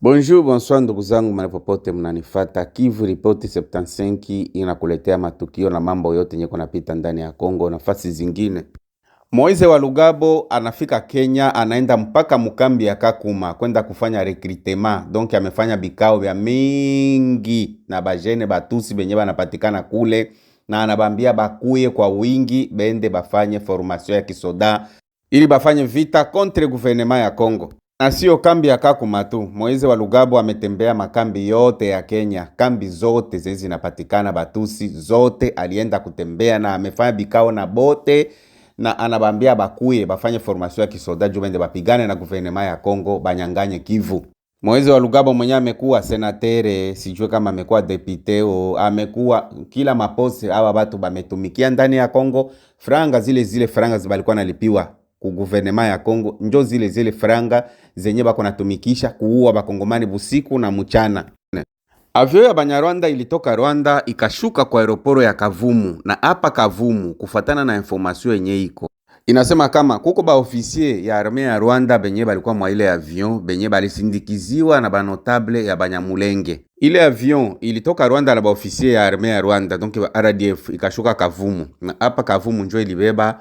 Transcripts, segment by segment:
Bonjour, bonsoir ndugu zangu mahali popote mnanifata. Kivu Ripoti 75 inakuletea matukio na mambo yote yenye kunapita ndani ya Kongo na nafasi zingine. Moise wa Lugabo anafika Kenya, anaenda mpaka mkambi ya Kakuma kwenda kufanya recruitment. Donc amefanya bikao vya mingi na bajene batusi benye banapatikana kule, na anabambia bakuye kwa wingi bende bafanye formation ya kisoda ili bafanye vita contre gouvernement ya Kongo. Na sio kambi ya Kakuma tu. Moise wa Lugabo ametembea makambi yote ya Kenya. Kambi zote zezi zinapatikana batusi zote alienda kutembea, na amefanya bikao na bote, na anabambia bakuye bafanye formation ya kisoda juu bende bapigane na guvernema ya Kongo banyanganye Kivu. Moise wa Lugabo mwenye amekuwa senatere, sijue kama amekuwa depute o amekuwa kila mapose. Hawa watu bametumikia ndani ya Kongo. Franga zile franga zibalikuwa nalipiwa ku guvernema ya Kongo njo zile franga zenye bako natumikisha kuua bakongomani busiku na mchana. Avyo ya Banyarwanda ilitoka Rwanda ikashuka kwa aeroporo ya Kavumu, na hapa Kavumu kufatana na information yenye iko inasema kama kuko ba ofisier ya armée ya Rwanda benye balikuwa mwa ile avion benye balisindikiziwa na banotable ya Banyamulenge. Ile avion ilitoka Rwanda na ba ofisier ya armée ya Rwanda, donc RDF, ikashuka Kavumu, na hapa Kavumu njo ilibeba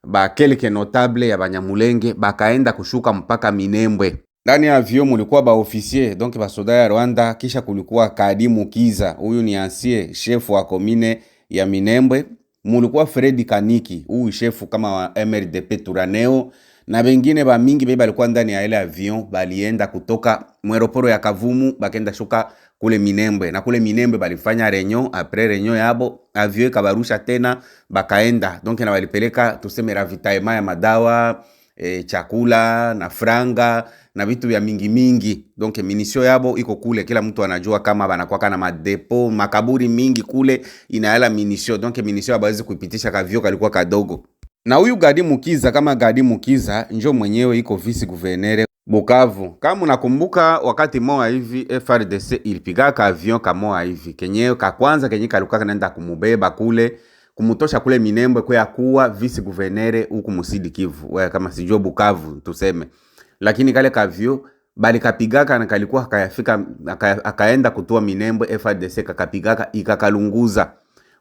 ba kelke notable ya Banyamulenge bakaenda kushuka mpaka Minembwe. Ndani ya avion mulikuwa ba officier, donc ba soda ya Rwanda, kisha kulikuwa Kadimu Kiza, huyu ni ancien chef wa commune ya Minembwe. Mulikuwa Fredi Kaniki, huyu chef kama wa MRDP Turaneo, na bengine ba mingi beba alikuwa ndani ya ile avion. Balienda kutoka mweroporo ya Kavumu bakenda shuka kule Minembwe, na kule Minembwe balifanya renyo. Après renyo yabo avion kabarusha tena bakaenda, donc na walipeleka tuseme ravitaillement ya madawa, chakula na franga na vitu vya mingi. Donc minisio yabo iko kule, kila mtu anajua kama banakuwa na madepo makaburi mingi kule inaala minisio. Donc minisio abawezi kuipitisha kavyo kalikuwa kadogo. Na huyu Gadi Mukiza, kama Gadi Mukiza njo mwenyewe iko vice gouverneur Bukavu. Kama unakumbuka wakati moa hivi FRDC ilipiga ka avion kamoa hivi kenyewe ka kwanza kenye kalikuwa kanaenda kumubeba kule kumutosha kule Minembwe kwa kuwa vice gouverneur huku Musidi Kivu, kama sijua Bukavu tuseme. Lakini kale kavyo bali kapigaka na kalikuwa kayafika akaenda kutua Minembwe. FRDC kakapigaka ikakalunguza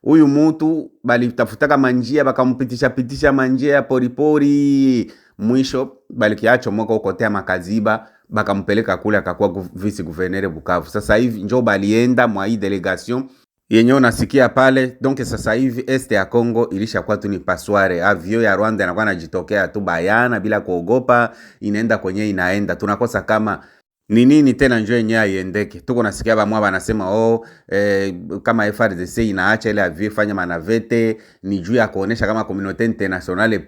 huyu mtu, bali tafutaka manjia bakampitisha manjia ya poripori. Mwisho bali kiacho mwaka ukotea makaziba bakampeleka kule akakuwa vice gouverneur Bukavu. Sasa hivi njo balienda mwa hii delegation yenye unasikia pale. Donc sasa hivi este ya Kongo ilishakuwa tu ni pasware. Avio ya Rwanda inakuwa najitokea tu bayana bila kuogopa, inaenda kwenye inaenda. Tunakosa kama ni nini tena njoo yenyewe aiendeke. Tuko nasikia bamwa banasema kama FRDC inaacha ile avio fanya manavete ni juu ya kuonesha kama communauté internationale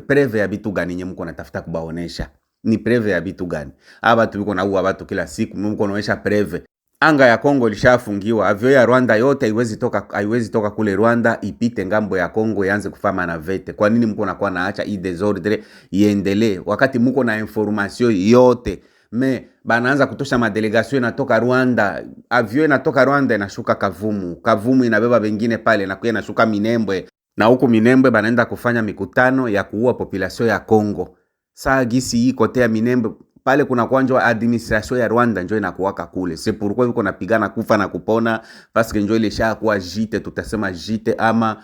preve ya bitu gani nye mko natafuta kubaonesha. Ni preve ya bitu gani? Aba tu biko na uwa watu kila siku mko naonesha preve. Anga ya Kongo lishafungiwa. Avio ya Rwanda yote haiwezi toka kule Rwanda ipite ngambo ya Kongo ianze kufanya na vete. Kwa nini mko nakuwa naacha hii desordre iendelee wakati mko na information yote? Banaanza kutosha madelegation inatoka Rwanda. Avio inatoka Rwanda inashuka Kavumu. Kavumu inabeba bengine pale na kuya inashuka Minembwe. Na huku Minembwe banaenda kufanya mikutano ya kuua population ya Kongo. Saa gisi hii kote ya Minembwe pale kuna kwanza administration ya Rwanda njoo inakuwaka kule. C'est pourquoi yuko napigana kufa na kupona, parce que njoo ile shakuwa jite, tutasema jite ama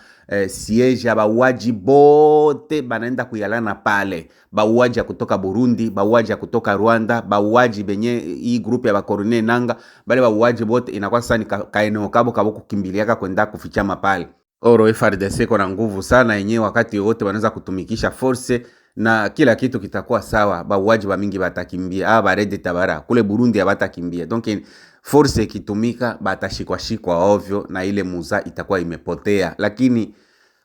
siege ya bauaji bote banaenda kuyalana pale. Bauaji ya kutoka Burundi, bauaji ya kutoka Rwanda, bauaji benye hii group ya bakorone nanga, bale bauaji bote inakuwa sasa ni kaeneo kabo kukimbiliaka kwenda kufichama pale. Oro FRDC kuna nguvu sana yenyewe, wakati wote wanaweza kutumikisha force na kila kitu kitakuwa sawa. Bauaji ba mingi batakimbia, barede tabara kule Burundi abatakimbia. Donc force ikitumika batashikwa ovyo na ile muza itakuwa imepotea. Lakini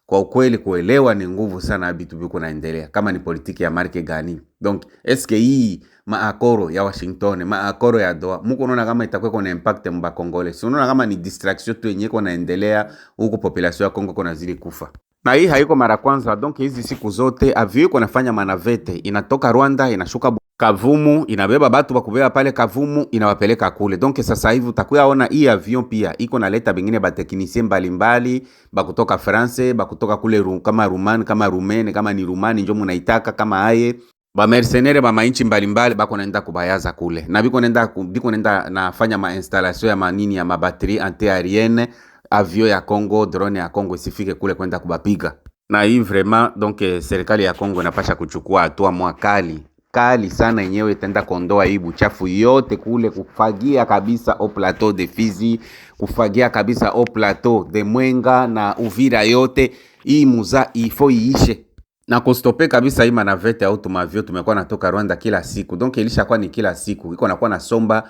kwa ukweli kuelewa ni nguvu sana bitu biko naendelea. Kama ni politiki ya marke gani? Donc eske hii maakoro ya Washington, maakoro ya Doha, muko unaona kama itakuwa kuna impact mba Kongole? Si unaona kama ni distraction tu yenyewe iko naendelea huko, population ya Kongo kuna zili kufa. Na hii haiko mara kwanza. Donc hizi siku zote avio iko nafanya manavete, inatoka Rwanda inashuka Kavumu, inabeba batu bakubeba pale Kavumu inawapeleka kule. Donc sasa hivi utakuyaona hii avion pia iko naleta bengine ba technicien mbalimbali bakutoka France, bakutoka kule kama Rumani, kama Rumene, kama ni Rumani njo munaitaka kama aye ba mercenaire ba mainchi mbalimbali bako naenda kubayaza kule, na biko nenda nafanya ma installation ya manini ya mabatterie anti-aérienne, avion ya Congo, drone ya Congo isifike kule kwenda kubapiga. Na hii vraiment donc serikali ya Congo inapasha kuchukua hatua mwakali kali sana, yenyewe itaenda kuondoa hii buchafu yote kule, kufagia kabisa au plateau de Fizi, kufagia kabisa au plateau de Mwenga na Uvira yote. Hii muza ifo iishe na kustope kabisa hii manavete au tumavyo tumekuwa natoka Rwanda kila siku. Donc ilishakuwa ni kila siku iko nakuwa nasomba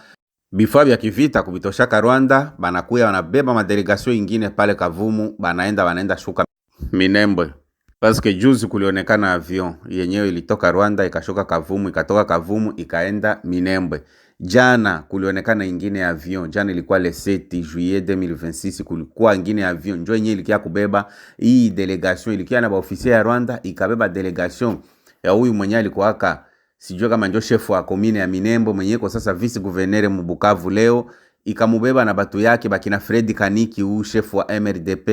bifaa vya kivita kubitoshaka Rwanda, banakuya wanabeba madelegation ingine pale Kavumu, banaenda shuka Minembwe. Parce que juzi kulionekana avion yenyewe ilitoka Rwanda ikashuka Kavumu, ikatoka Kavumu ikaenda Minembwe. Jana kulionekana ingine avion, jana ilikuwa le 7 juillet 2026, kulikuwa ingine avion njoo yenyewe ilikia kubeba hii delegation, ilikia na baofisia ya Rwanda ikabeba delegation ya huyu mwenye alikuwa sijua kama ndio chef wa commune ya Minembwe, mwenye kwa sasa vice gouverneur Mbukavu leo, ikamubeba na batu yake bakina Fred Kaniki, huyu chef wa MRDP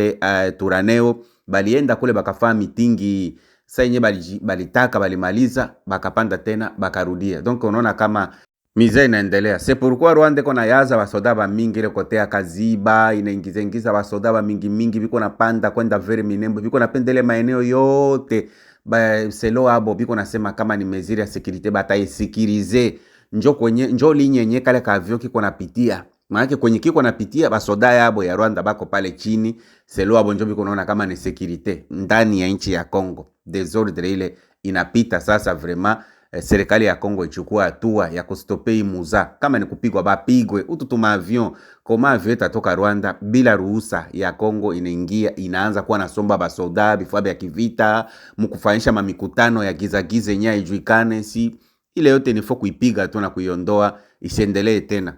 Turaneo, balienda kule bakafanya mitingi. Sasa yenyewe balitaka balimaliza, bakapanda tena bakarudia. Donc unaona kama mize inaendelea. C'est pourquoi Rwanda kona yaza basoda ba mingi ile kotea Kaziba, inaingiza basoda ba mingi biko napanda kwenda vere Minembwe, biko napendele maeneo yote ba selo abo, biko nasema kama ni meziri ya security bataisikirize, njo linye yenye kale kavyo kiko napitia. Maana kwenye kiko napitia basoda yabo ya Rwanda bako pale chini, selo abo njo biko naona kama ni security ndani ya nchi ya Kongo. Desordre ile inapita sasa. Vraiment serikali ya Kongo ichukua hatua ya kustopei muza, kama ni kupigwa bapigwe. Ututuma avion koma avion itatoka Rwanda bila ruhusa ya Kongo, inaanza kuwa nasomba basoda bifaa vya kivita, mkufanyisha mamikutano ya giza yenyewe ijuikane. Si ile yote ni fo kuipiga tu na kuiondoa isiendelee tena.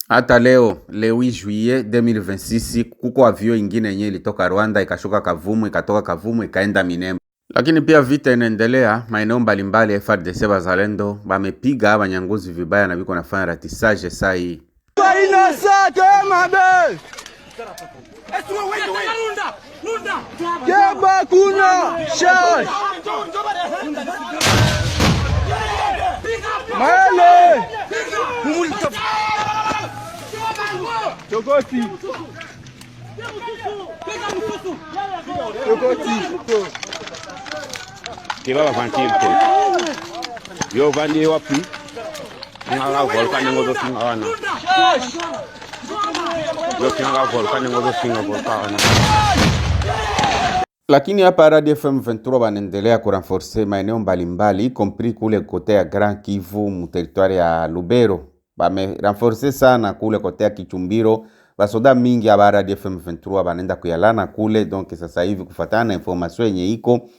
Hata leo le 8 juillet 2026 kuko avion ingine yenyewe ilitoka Rwanda ikashuka Kavumu, ikatoka Kavumu ikaenda Minembwe. Lakini pia vita inaendelea maeneo mbalimbali. FARDC bazalendo bamepiga banyanguzi vibaya na biko nafanya ratissage saa hii. Tiba vantil ko. Yo vandi wapi? Ngala volkan ngozo singawana. Yo kinga volkan ngozo singawana. Lakini hapa Radio FM 23 wanaendelea kurenforcer maeneo mbalimbali, y compris kule kote ya Grand Kivu mu territoire ya Lubero. Bamerenforcer sana kule kote ya Kichumbiro. Basoda mingi ya Radio FM 23 wanaenda kuyalana kule. Donc sasa hivi kufuatana na information yenye iko,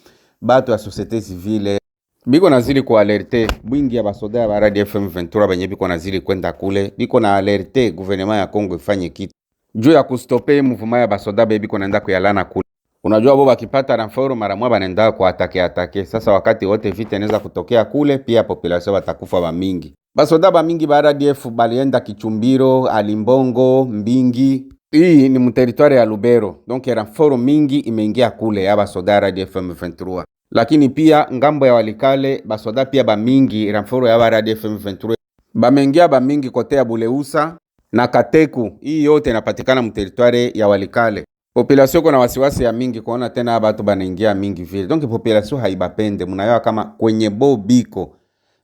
batu ya societe civile biko nazili ku alerte bwingi ya basoda ya Radio FM 23 benye biko nazili kwenda kule, biko na alerte gouvernement ya Kongo ifanye kitu juu ya kustope mouvement ya basoda biko naenda kuyalana kule. Unajua bo bakipata renfort mara mwa banaenda kwa atake. Sasa wakati wote vita inaweza kutokea kule, pia population watakufa ba mingi. Basoda ba mingi ba RDF balienda Kichumbiro, Alimbongo, Mbingi. Hii ni mteritoire ya Lubero. Donc renfort mingi imeingia kule ya basoda RDF M23. Lakini pia ngambo ya Walikale basoda pia ba mingi renfort ya RDF M23 bameingia ba mingi kote ya Buleusa na Kateku. Hii yote inapatikana mteritoire ya Walikale. Population kuna wasiwasi ya mingi kuona tena watu banaingia mingi vile. Donc population haibapende. Mnaelewa kama kwenye biko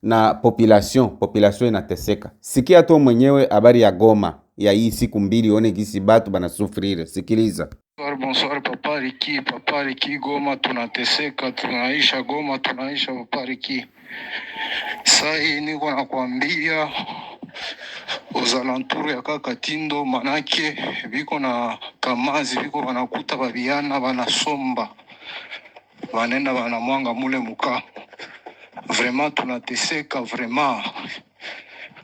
na population inateseka. Sikia tu mwenyewe habari ya Goma ya hii siku mbili, one gisi batu banasufrire. Sikiliza. Bonsoir Papa Riki Goma tunateseka, tunaisha Goma, tunaisha Papa Riki. Sai niko nakwambia uzalanturu ya Kakatindo, manake biko na kamazi, biko wanakuta babiana banasomba, banenda banamwanga mule muka. Vraiment tunateseka vraiment.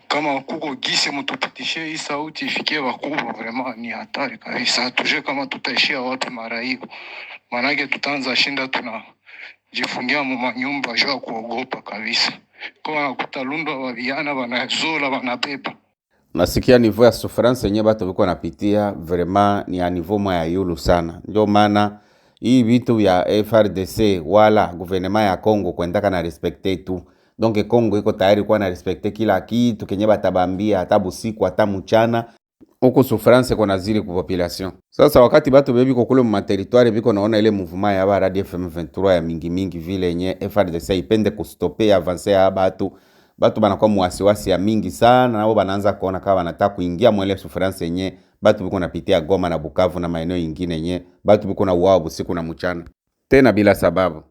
Kama kuko gisi mutupitishe hii sauti ifikie wakubwa, vraiment ni hatari kabisa. Tuje kama tutaishia wapi mara hiyo, manake tutaanza shinda tunajifungia mu manyumba jua kuogopa kabisa. Kwa nakuta lundo wa vijana wanazola wanabeba. Nasikia niveau ya souffrance yenye batu biko napitia vraiment ni a niveau mwa ya yulu sana. Ndio maana hii vitu ya FARDC wala gouvernement ya Kongo kwendaka na respecte tu. Donc Kongo iko tayari kwa na respecte kila kitu kenye batabambia hata busiku hata mchana. Huko souffrance kwa nazili kwa population. Sasa wakati batu bebi kokule mu territoire biko naona ile mouvement ya baradi FM23 ya mingi vile yenye FARDC ipende kustope avancer ya batu banakuwa muwasiwasi ya mingi sana, nao banaanza kuona kama wanataka kuingia mwele souffrance yenye batu biko napitia Goma na Bukavu na maeneo mengine yenye batu biko na uwao busiku na mchana tena bila sababu.